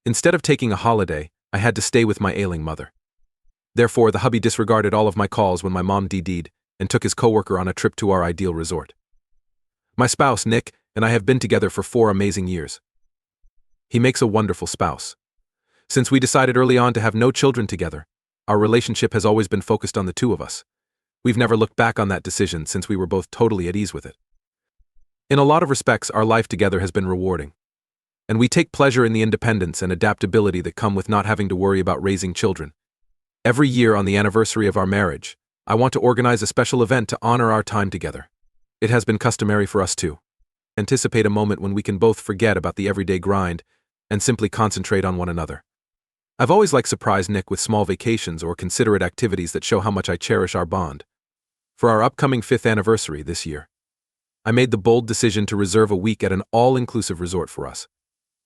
Instead of taking a holiday, I had to stay with my ailing mother. Therefore, the hubby disregarded all of my calls when my mom DD'd and took his coworker on a trip to our ideal resort. My spouse, Nick, and I have been together for 4 amazing years. He makes a wonderful spouse. Since we decided early on to have no children together, our relationship has always been focused on the two of us. We've never looked back on that decision since we were both totally at ease with it. In a lot of respects, our life together has been rewarding. And we take pleasure in the independence and adaptability that come with not having to worry about raising children. Every year on the anniversary of our marriage, I want to organize a special event to honor our time together. It has been customary for us to anticipate a moment when we can both forget about the everyday grind and simply concentrate on one another. I've always liked to surprise Nick with small vacations or considerate activities that show how much I cherish our bond. For our upcoming 5th anniversary this year, I made the bold decision to reserve a week at an all-inclusive resort for us.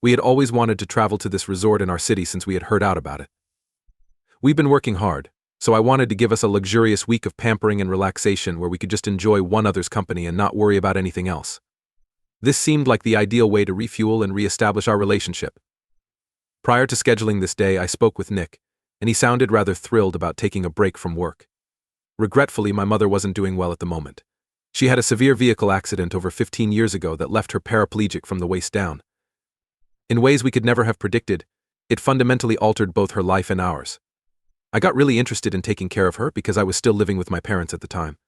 We had always wanted to travel to this resort in our city since we had heard out about it. We've been working hard, so I wanted to give us a luxurious week of pampering and relaxation where we could just enjoy one another's company and not worry about anything else. This seemed like the ideal way to refuel and re-establish our relationship. Prior to scheduling this day, I spoke with Nick, and he sounded rather thrilled about taking a break from work. Regretfully, my mother wasn't doing well at the moment. She had a severe vehicle accident over 15 years ago that left her paraplegic from the waist down. In ways we could never have predicted, it fundamentally altered both her life and ours. I got really interested in taking care of her because I was still living with my parents at the time.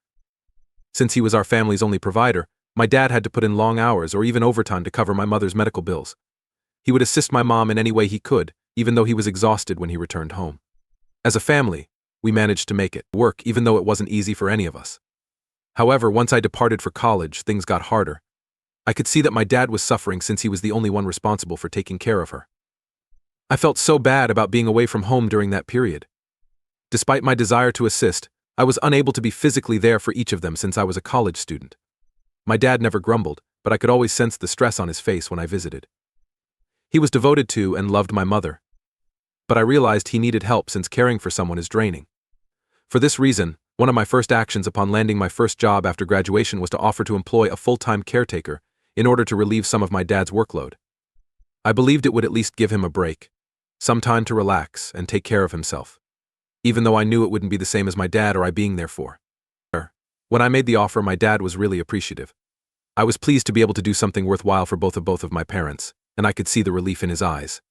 Since he was our family's only provider, my dad had to put in long hours or even overtime to cover my mother's medical bills. He would assist my mom in any way he could, even though he was exhausted when he returned home. As a family, we managed to make it work even though it wasn't easy for any of us. However, once I departed for college, things got harder. I could see that my dad was suffering since he was the only one responsible for taking care of her. I felt so bad about being away from home during that period. Despite my desire to assist, I was unable to be physically there for each of them since I was a college student. My dad never grumbled, but I could always sense the stress on his face when I visited. He was devoted to and loved my mother. But I realized he needed help since caring for someone is draining. For this reason, one of my first actions upon landing my first job after graduation was to offer to employ a full-time caretaker in order to relieve some of my dad's workload. I believed it would at least give him a break, some time to relax and take care of himself, even though I knew it wouldn't be the same as my dad or I being there for her. When I made the offer, my dad was really appreciative. I was pleased to be able to do something worthwhile for both of my parents, and I could see the relief in his eyes.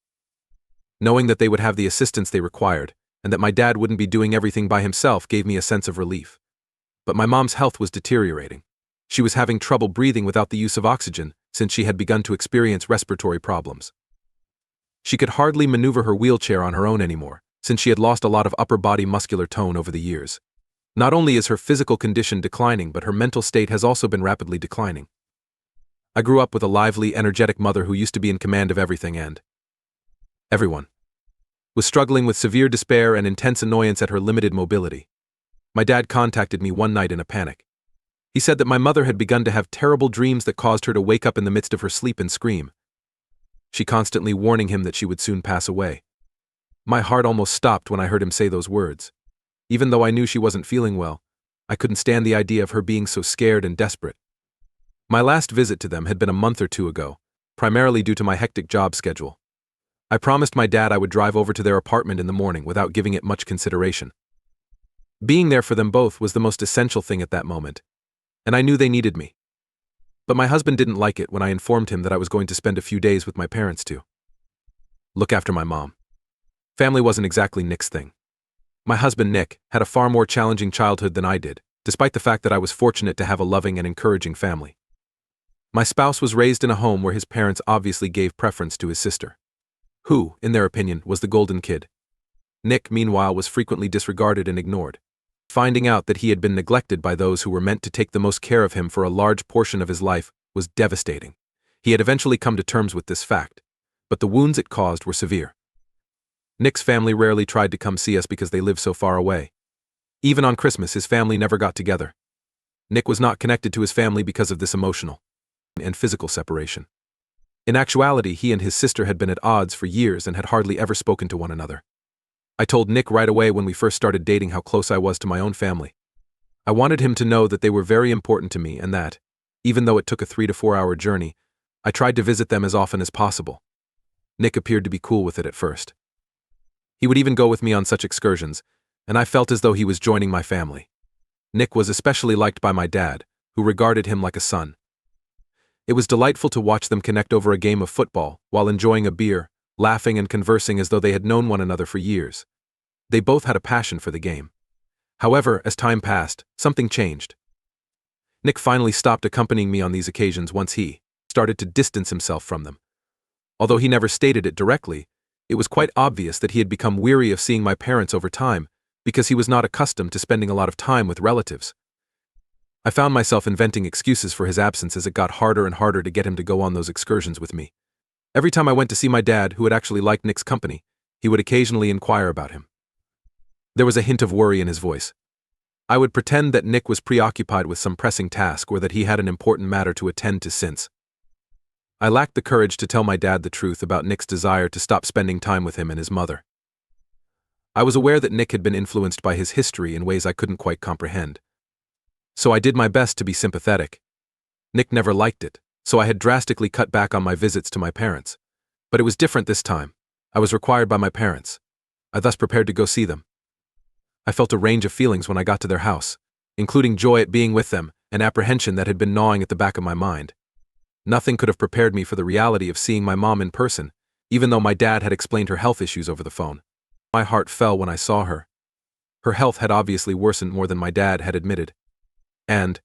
Knowing that they would have the assistance they required, and that my dad wouldn't be doing everything by himself gave me a sense of relief. But my mom's health was deteriorating. She was having trouble breathing without the use of oxygen, since she had begun to experience respiratory problems. She could hardly maneuver her wheelchair on her own anymore, since she had lost a lot of upper body muscular tone over the years. Not only is her physical condition declining, but her mental state has also been rapidly declining. I grew up with a lively, energetic mother who used to be in command of everything and everyone. Was struggling with severe despair and intense annoyance at her limited mobility. My dad contacted me one night in a panic. He said that my mother had begun to have terrible dreams that caused her to wake up in the midst of her sleep and scream. She constantly warning him that she would soon pass away. My heart almost stopped when I heard him say those words. Even though I knew she wasn't feeling well, I couldn't stand the idea of her being so scared and desperate. My last visit to them had been a month or 2 ago, primarily due to my hectic job schedule. I promised my dad I would drive over to their apartment in the morning without giving it much consideration. Being there for them both was the most essential thing at that moment, and I knew they needed me. But my husband didn't like it when I informed him that I was going to spend a few days with my parents to look after my mom. Family wasn't exactly Nick's thing. My husband, Nick, had a far more challenging childhood than I did, despite the fact that I was fortunate to have a loving and encouraging family. My spouse was raised in a home where his parents obviously gave preference to his sister, who, in their opinion, was the golden kid. Nick, meanwhile, was frequently disregarded and ignored. Finding out that he had been neglected by those who were meant to take the most care of him for a large portion of his life was devastating. He had eventually come to terms with this fact, but the wounds it caused were severe. Nick's family rarely tried to come see us because they lived so far away. Even on Christmas, his family never got together. Nick was not connected to his family because of this emotional and physical separation. In actuality, he and his sister had been at odds for years and had hardly ever spoken to one another. I told Nick right away when we first started dating how close I was to my own family. I wanted him to know that they were very important to me and that, even though it took a 3 to 4 hour journey, I tried to visit them as often as possible. Nick appeared to be cool with it at first. He would even go with me on such excursions, and I felt as though he was joining my family. Nick was especially liked by my dad, who regarded him like a son. It was delightful to watch them connect over a game of football while enjoying a beer, laughing and conversing as though they had known one another for years. They both had a passion for the game. However, as time passed, something changed. Nick finally stopped accompanying me on these occasions once he started to distance himself from them. Although he never stated it directly, it was quite obvious that he had become weary of seeing my parents over time because he was not accustomed to spending a lot of time with relatives. I found myself inventing excuses for his absence as it got harder and harder to get him to go on those excursions with me. Every time I went to see my dad, who had actually liked Nick's company, he would occasionally inquire about him. There was a hint of worry in his voice. I would pretend that Nick was preoccupied with some pressing task or that he had an important matter to attend to since. I lacked the courage to tell my dad the truth about Nick's desire to stop spending time with him and his mother. I was aware that Nick had been influenced by his history in ways I couldn't quite comprehend. So I did my best to be sympathetic. Nick never liked it, so I had drastically cut back on my visits to my parents. But it was different this time. I was required by my parents. I thus prepared to go see them. I felt a range of feelings when I got to their house, including joy at being with them and apprehension that had been gnawing at the back of my mind. Nothing could have prepared me for the reality of seeing my mom in person, even though my dad had explained her health issues over the phone. My heart fell when I saw her. Her health had obviously worsened more than my dad had admitted. And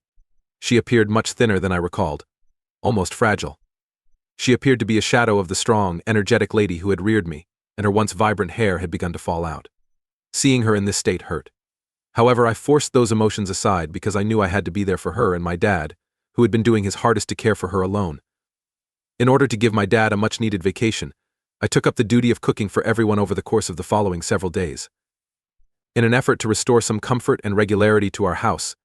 she appeared much thinner than I recalled, almost fragile. She appeared to be a shadow of the strong, energetic lady who had reared me, and her once vibrant hair had begun to fall out. Seeing her in this state hurt. However, I forced those emotions aside because I knew I had to be there for her and my dad, who had been doing his hardest to care for her alone. In order to give my dad a much-needed vacation, I took up the duty of cooking for everyone over the course of the following several days. In an effort to restore some comfort and regularity to our house,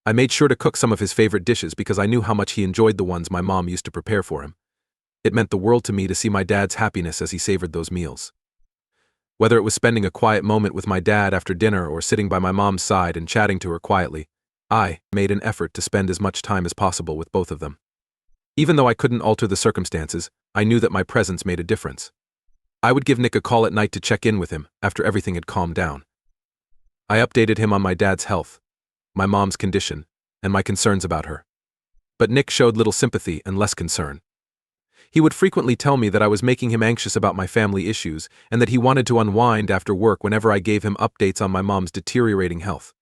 I made sure to cook some of his favorite dishes because I knew how much he enjoyed the ones my mom used to prepare for him. It meant the world to me to see my dad's happiness as he savored those meals. Whether it was spending a quiet moment with my dad after dinner or sitting by my mom's side and chatting to her quietly, I made an effort to spend as much time as possible with both of them. Even though I couldn't alter the circumstances, I knew that my presence made a difference. I would give Nick a call at night to check in with him after everything had calmed down. I updated him on my dad's health, my mom's condition, and my concerns about her. But Nick showed little sympathy and less concern. He would frequently tell me that I was making him anxious about my family issues and that he wanted to unwind after work whenever I gave him updates on my mom's deteriorating health.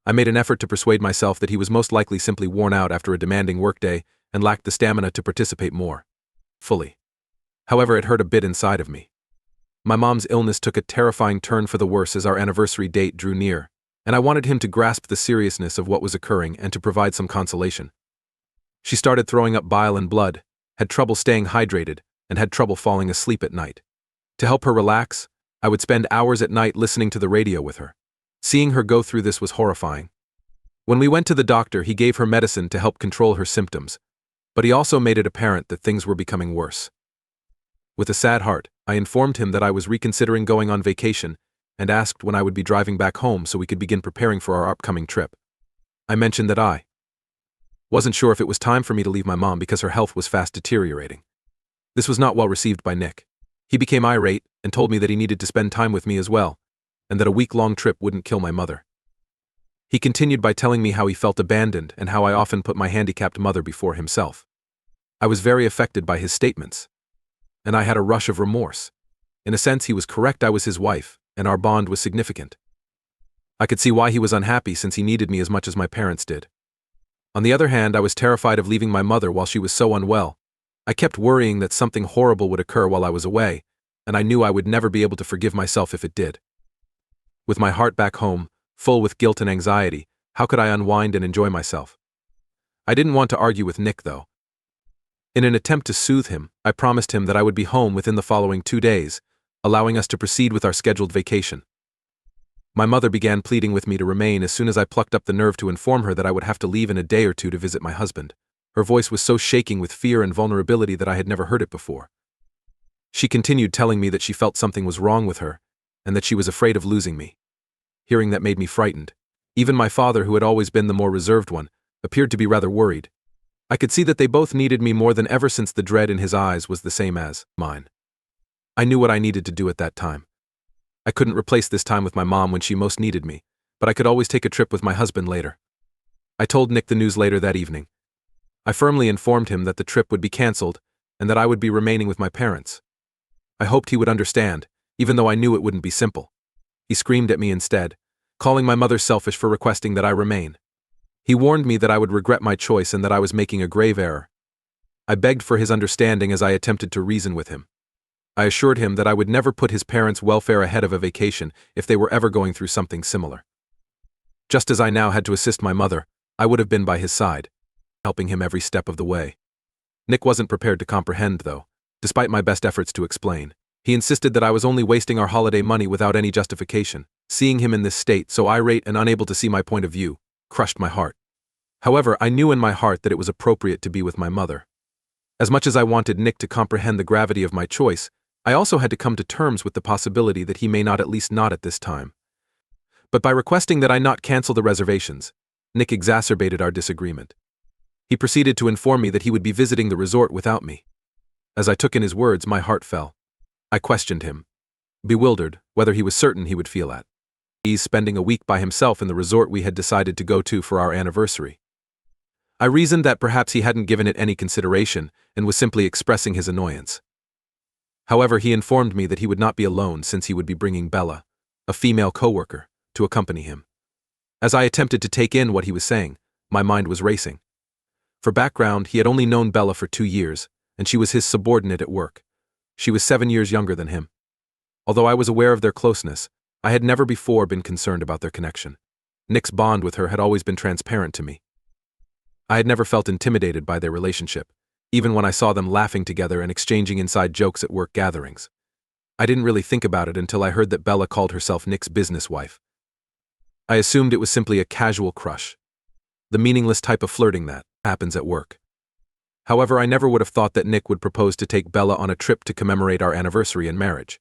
I made an effort to persuade myself that he was most likely simply worn out after a demanding workday and lacked the stamina to participate more fully. However, it hurt a bit inside of me. My mom's illness took a terrifying turn for the worse as our anniversary date drew near, and I wanted him to grasp the seriousness of what was occurring and to provide some consolation. She started throwing up bile and blood, had trouble staying hydrated, and had trouble falling asleep at night. To help her relax, I would spend hours at night listening to the radio with her. Seeing her go through this was horrifying. When we went to the doctor, he gave her medicine to help control her symptoms, but he also made it apparent that things were becoming worse. With a sad heart, I informed him that I was reconsidering going on vacation and asked when I would be driving back home so we could begin preparing for our upcoming trip. I mentioned that I wasn't sure if it was time for me to leave my mom because her health was fast deteriorating. This was not well received by Nick. He became irate and told me that he needed to spend time with me as well, and that a week-long trip wouldn't kill my mother. He continued by telling me how he felt abandoned and how I often put my handicapped mother before himself. I was very affected by his statements, and I had a rush of remorse. In a sense, he was correct. I was his wife, and our bond was significant. I could see why he was unhappy since he needed me as much as my parents did. On the other hand, I was terrified of leaving my mother while she was so unwell. I kept worrying that something horrible would occur while I was away, and I knew I would never be able to forgive myself if it did. With my heart back home, full with guilt and anxiety, how could I unwind and enjoy myself? I didn't want to argue with Nick, though. In an attempt to soothe him, I promised him that I would be home within the following 2 days, allowing us to proceed with our scheduled vacation. My mother began pleading with me to remain as soon as I plucked up the nerve to inform her that I would have to leave in a day or two to visit my husband. Her voice was so shaking with fear and vulnerability that I had never heard it before. She continued telling me that she felt something was wrong with her, and that she was afraid of losing me. Hearing that made me frightened. Even my father, who had always been the more reserved one, appeared to be rather worried. I could see that they both needed me more than ever since the dread in his eyes was the same as mine. I knew what I needed to do at that time. I couldn't replace this time with my mom when she most needed me, but I could always take a trip with my husband later. I told Nick the news later that evening. I firmly informed him that the trip would be cancelled and that I would be remaining with my parents. I hoped he would understand, even though I knew it wouldn't be simple. He screamed at me instead, calling my mother selfish for requesting that I remain. He warned me that I would regret my choice and that I was making a grave error. I begged for his understanding as I attempted to reason with him. I assured him that I would never put his parents' welfare ahead of a vacation if they were ever going through something similar. Just as I now had to assist my mother, I would have been by his side, helping him every step of the way. Nick wasn't prepared to comprehend, though, despite my best efforts to explain. He insisted that I was only wasting our holiday money without any justification. Seeing him in this state, so irate and unable to see my point of view, crushed my heart. However, I knew in my heart that it was appropriate to be with my mother. As much as I wanted Nick to comprehend the gravity of my choice, I also had to come to terms with the possibility that he may not, at least not at this time. But by requesting that I not cancel the reservations, Nick exacerbated our disagreement. He proceeded to inform me that he would be visiting the resort without me. As I took in his words, my heart fell. I questioned him, bewildered whether he was certain he would feel at ease spending a week by himself in the resort we had decided to go to for our anniversary. I reasoned that perhaps he hadn't given it any consideration and was simply expressing his annoyance. However, he informed me that he would not be alone since he would be bringing Bella, a female coworker, to accompany him. As I attempted to take in what he was saying, my mind was racing. For background, he had only known Bella for 2 years, and she was his subordinate at work. She was 7 years younger than him. Although I was aware of their closeness, I had never before been concerned about their connection. Nick's bond with her had always been transparent to me. I had never felt intimidated by their relationship, even when I saw them laughing together and exchanging inside jokes at work gatherings. I didn't really think about it until I heard that Bella called herself Nick's business wife. I assumed it was simply a casual crush, the meaningless type of flirting that happens at work. However, I never would have thought that Nick would propose to take Bella on a trip to commemorate our anniversary and marriage.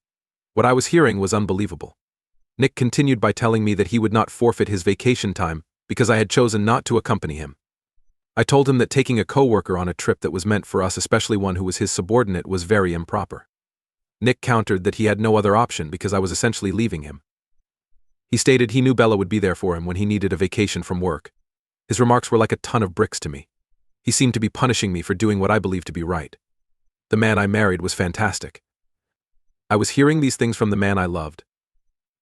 What I was hearing was unbelievable. Nick continued by telling me that he would not forfeit his vacation time because I had chosen not to accompany him. I told him that taking a coworker on a trip that was meant for us, especially one who was his subordinate, was very improper. Nick countered that he had no other option because I was essentially leaving him. He stated he knew Bella would be there for him when he needed a vacation from work. His remarks were like a ton of bricks to me. He seemed to be punishing me for doing what I believed to be right. The man I married was fantastic. I was hearing these things from the man I loved.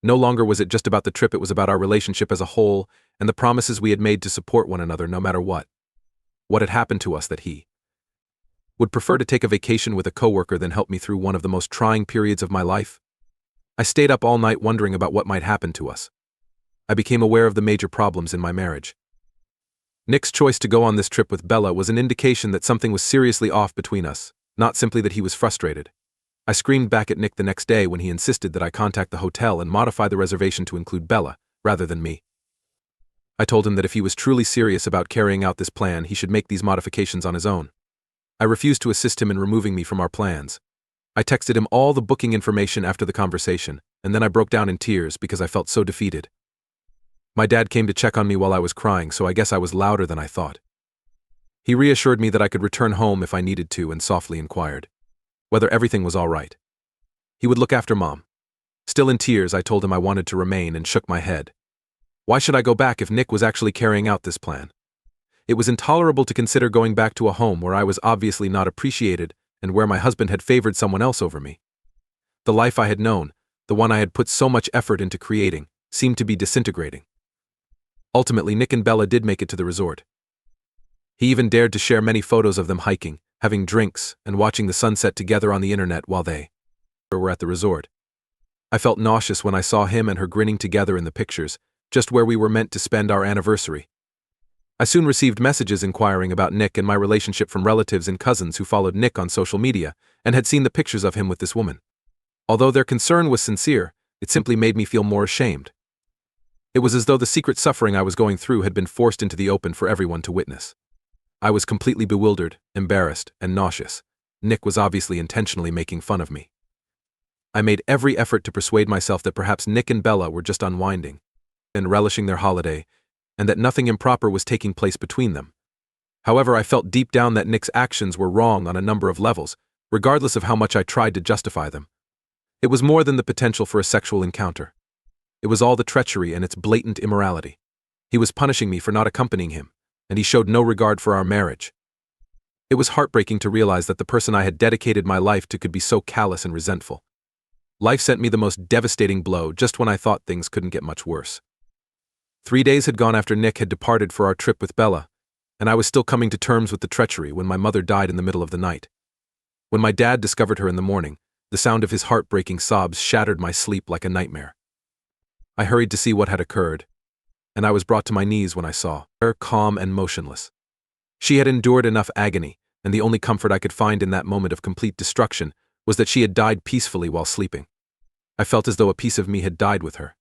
No longer was it just about the trip, it was about our relationship as a whole and the promises we had made to support one another no matter what. What had happened to us that he would prefer to take a vacation with a coworker than help me through one of the most trying periods of my life? I stayed up all night wondering about what might happen to us. I became aware of the major problems in my marriage. Nick's choice to go on this trip with Bella was an indication that something was seriously off between us, not simply that he was frustrated. I screamed back at Nick the next day when he insisted that I contact the hotel and modify the reservation to include Bella, rather than me. I told him that if he was truly serious about carrying out this plan, he should make these modifications on his own. I refused to assist him in removing me from our plans. I texted him all the booking information after the conversation, and then I broke down in tears because I felt so defeated. My dad came to check on me while I was crying, so I guess I was louder than I thought. He reassured me that I could return home if I needed to and softly inquired whether everything was all right. He would look after Mom. Still in tears, I told him I wanted to remain and shook my head. Why should I go back if Nick was actually carrying out this plan? It was intolerable to consider going back to a home where I was obviously not appreciated and where my husband had favored someone else over me. The life I had known, the one I had put so much effort into creating, seemed to be disintegrating. Ultimately, Nick and Bella did make it to the resort. He even dared to share many photos of them hiking, having drinks, and watching the sunset together on the internet while they were at the resort. I felt nauseous when I saw him and her grinning together in the pictures, just where we were meant to spend our anniversary. I soon received messages inquiring about Nick and my relationship from relatives and cousins who followed Nick on social media and had seen the pictures of him with this woman. Although their concern was sincere, it simply made me feel more ashamed. It was as though the secret suffering I was going through had been forced into the open for everyone to witness. I was completely bewildered, embarrassed, and nauseous. Nick was obviously intentionally making fun of me. I made every effort to persuade myself that perhaps Nick and Bella were just unwinding and relishing their holiday, and that nothing improper was taking place between them. However, I felt deep down that Nick's actions were wrong on a number of levels, regardless of how much I tried to justify them. It was more than the potential for a sexual encounter. It was all the treachery and its blatant immorality. He was punishing me for not accompanying him, and he showed no regard for our marriage. It was heartbreaking to realize that the person I had dedicated my life to could be so callous and resentful. Life sent me the most devastating blow just when I thought things couldn't get much worse. 3 days had gone after Nick had departed for our trip with Bella, and I was still coming to terms with the treachery when my mother died in the middle of the night. When my dad discovered her in the morning, the sound of his heartbreaking sobs shattered my sleep like a nightmare. I hurried to see what had occurred, and I was brought to my knees when I saw her calm and motionless. She had endured enough agony, and the only comfort I could find in that moment of complete destruction was that she had died peacefully while sleeping. I felt as though a piece of me had died with her.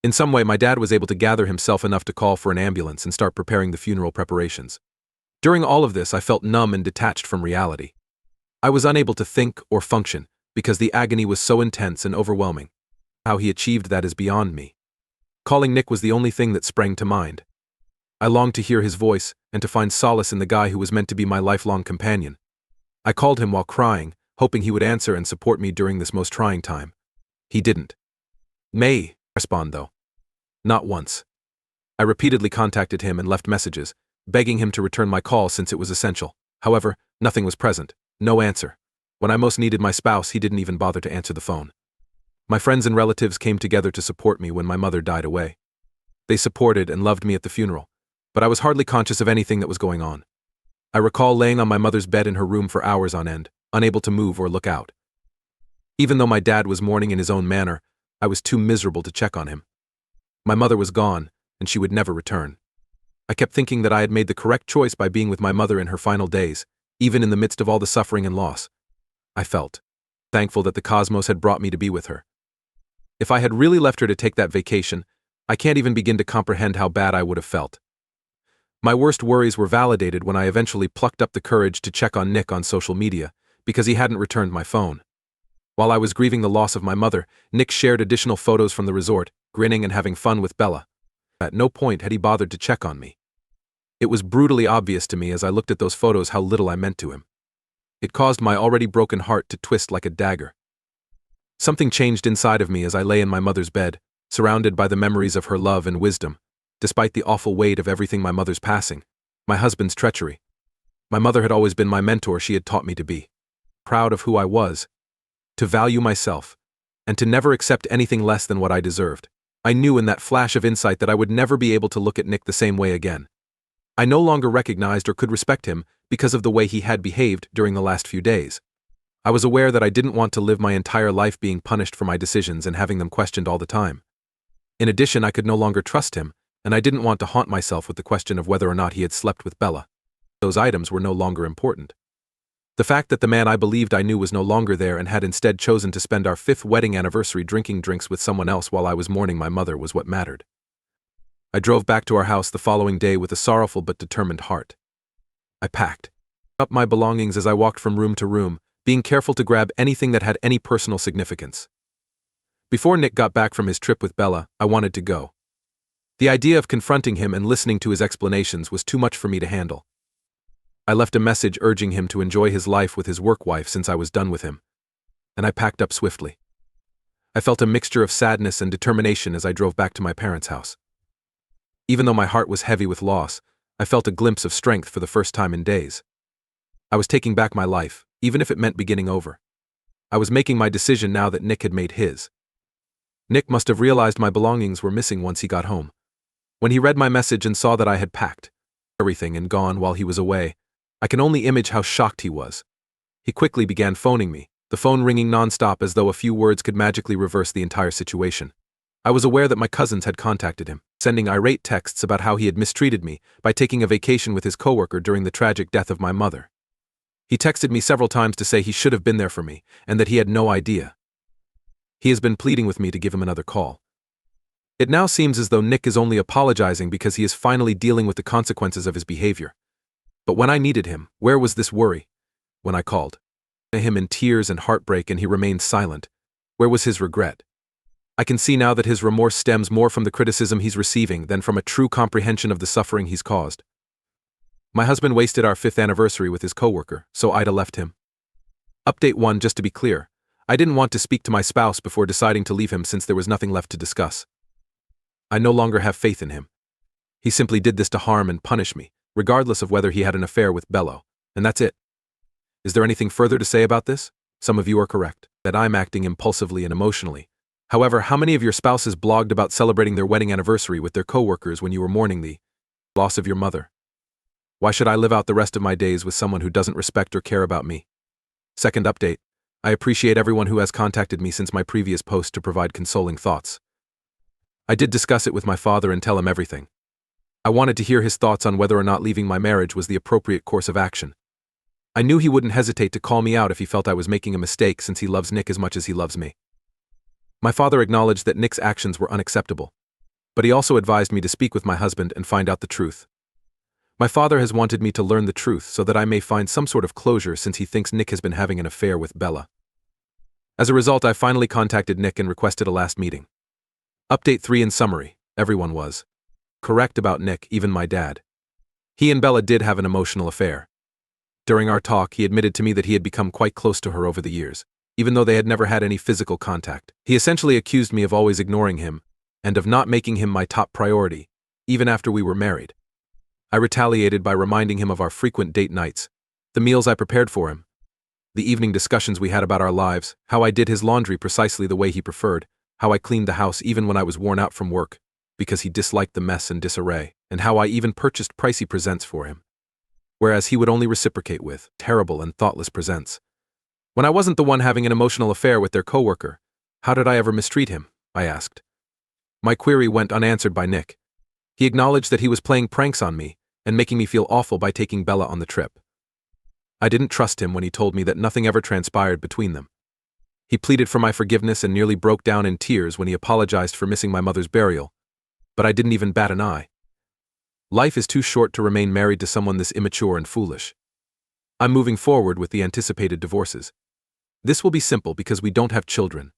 In some way, my dad was able to gather himself enough to call for an ambulance and start preparing the funeral preparations. During all of this, I felt numb and detached from reality. I was unable to think or function because the agony was so intense and overwhelming. How he achieved that is beyond me. Calling Nick was the only thing that sprang to mind. I longed to hear his voice and to find solace in the guy who was meant to be my lifelong companion. I called him while crying, hoping he would answer and support me during this most trying time. He didn't. May respond though. Not once. I repeatedly contacted him and left messages, begging him to return my call since it was essential. However, nothing was present, no answer. When I most needed my spouse, he didn't even bother to answer the phone. My friends and relatives came together to support me when my mother died away. They supported and loved me at the funeral, but I was hardly conscious of anything that was going on. I recall laying on my mother's bed in her room for hours on end, unable to move or look out. Even though my dad was mourning in his own manner, I was too miserable to check on him. My mother was gone, and she would never return. I kept thinking that I had made the correct choice by being with my mother in her final days, even in the midst of all the suffering and loss. I felt thankful that the cosmos had brought me to be with her. If I had really left her to take that vacation, I can't even begin to comprehend how bad I would have felt. My worst worries were validated when I eventually plucked up the courage to check on Nick on social media, because he hadn't returned my phone. While I was grieving the loss of my mother, Nick shared additional photos from the resort, grinning and having fun with Bella. At no point had he bothered to check on me. It was brutally obvious to me as I looked at those photos how little I meant to him. It caused my already broken heart to twist like a dagger. Something changed inside of me as I lay in my mother's bed, surrounded by the memories of her love and wisdom, despite the awful weight of everything my mother's passing, my husband's treachery. My mother had always been my mentor. She had taught me to be proud of who I was, to value myself, and to never accept anything less than what I deserved. I knew in that flash of insight that I would never be able to look at Nick the same way again. I no longer recognized or could respect him because of the way he had behaved during the last few days. I was aware that I didn't want to live my entire life being punished for my decisions and having them questioned all the time. In addition, I could no longer trust him, and I didn't want to haunt myself with the question of whether or not he had slept with Bella. Those items were no longer important. The fact that the man I believed I knew was no longer there and had instead chosen to spend our 5th wedding anniversary drinking drinks with someone else while I was mourning my mother was what mattered. I drove back to our house the following day with a sorrowful but determined heart. I packed up my belongings as I walked from room to room, being careful to grab anything that had any personal significance. Before Nick got back from his trip with Bella, I wanted to go. The idea of confronting him and listening to his explanations was too much for me to handle. I left a message urging him to enjoy his life with his work wife since I was done with him, and I packed up swiftly. I felt a mixture of sadness and determination as I drove back to my parents' house. Even though my heart was heavy with loss, I felt a glimpse of strength for the first time in days. I was taking back my life, even if it meant beginning over. I was making my decision now that Nick had made his. Nick must have realized my belongings were missing once he got home. When he read my message and saw that I had packed everything and gone while he was away, I can only image how shocked he was. He quickly began phoning me, the phone ringing nonstop as though a few words could magically reverse the entire situation. I was aware that my cousins had contacted him, sending irate texts about how he had mistreated me by taking a vacation with his coworker during the tragic death of my mother. He texted me several times to say he should have been there for me and that he had no idea. He has been pleading with me to give him another call. It now seems as though Nick is only apologizing because he is finally dealing with the consequences of his behavior. But when I needed him, where was this worry? When I called him in tears and heartbreak and he remained silent, where was his regret? I can see now that his remorse stems more from the criticism he's receiving than from a true comprehension of the suffering he's caused. My husband wasted our 5th anniversary with his coworker, so AITA left him. Update 1. Just to be clear, I didn't want to speak to my spouse before deciding to leave him since there was nothing left to discuss. I no longer have faith in him. He simply did this to harm and punish me, regardless of whether he had an affair with Bello, and that's it. Is there anything further to say about this? Some of you are correct, that I'm acting impulsively and emotionally. However, how many of your spouses blogged about celebrating their wedding anniversary with their coworkers when you were mourning the loss of your mother? Why should I live out the rest of my days with someone who doesn't respect or care about me? Second update. I appreciate everyone who has contacted me since my previous post to provide consoling thoughts. I did discuss it with my father and tell him everything. I wanted to hear his thoughts on whether or not leaving my marriage was the appropriate course of action. I knew he wouldn't hesitate to call me out if he felt I was making a mistake since he loves Nick as much as he loves me. My father acknowledged that Nick's actions were unacceptable, but he also advised me to speak with my husband and find out the truth. My father has wanted me to learn the truth so that I may find some sort of closure since he thinks Nick has been having an affair with Bella. As a result, I finally contacted Nick and requested a last meeting. Update 3 in summary, everyone was correct about Nick, even my dad. He and Bella did have an emotional affair. During our talk, he admitted to me that he had become quite close to her over the years, even though they had never had any physical contact. He essentially accused me of always ignoring him, and of not making him my top priority, even after we were married. I retaliated by reminding him of our frequent date nights, the meals I prepared for him, the evening discussions we had about our lives, how I did his laundry precisely the way he preferred, how I cleaned the house even when I was worn out from work, because he disliked the mess and disarray, and how I even purchased pricey presents for him, whereas he would only reciprocate with terrible and thoughtless presents. When I wasn't the one having an emotional affair with their coworker, how did I ever mistreat him? I asked. My query went unanswered by Nick. He acknowledged that he was playing pranks on me and making me feel awful by taking Bella on the trip. I didn't trust him when he told me that nothing ever transpired between them. He pleaded for my forgiveness and nearly broke down in tears when he apologized for missing my mother's burial, but I didn't even bat an eye. Life is too short to remain married to someone this immature and foolish. I'm moving forward with the anticipated divorces. This will be simple because we don't have children,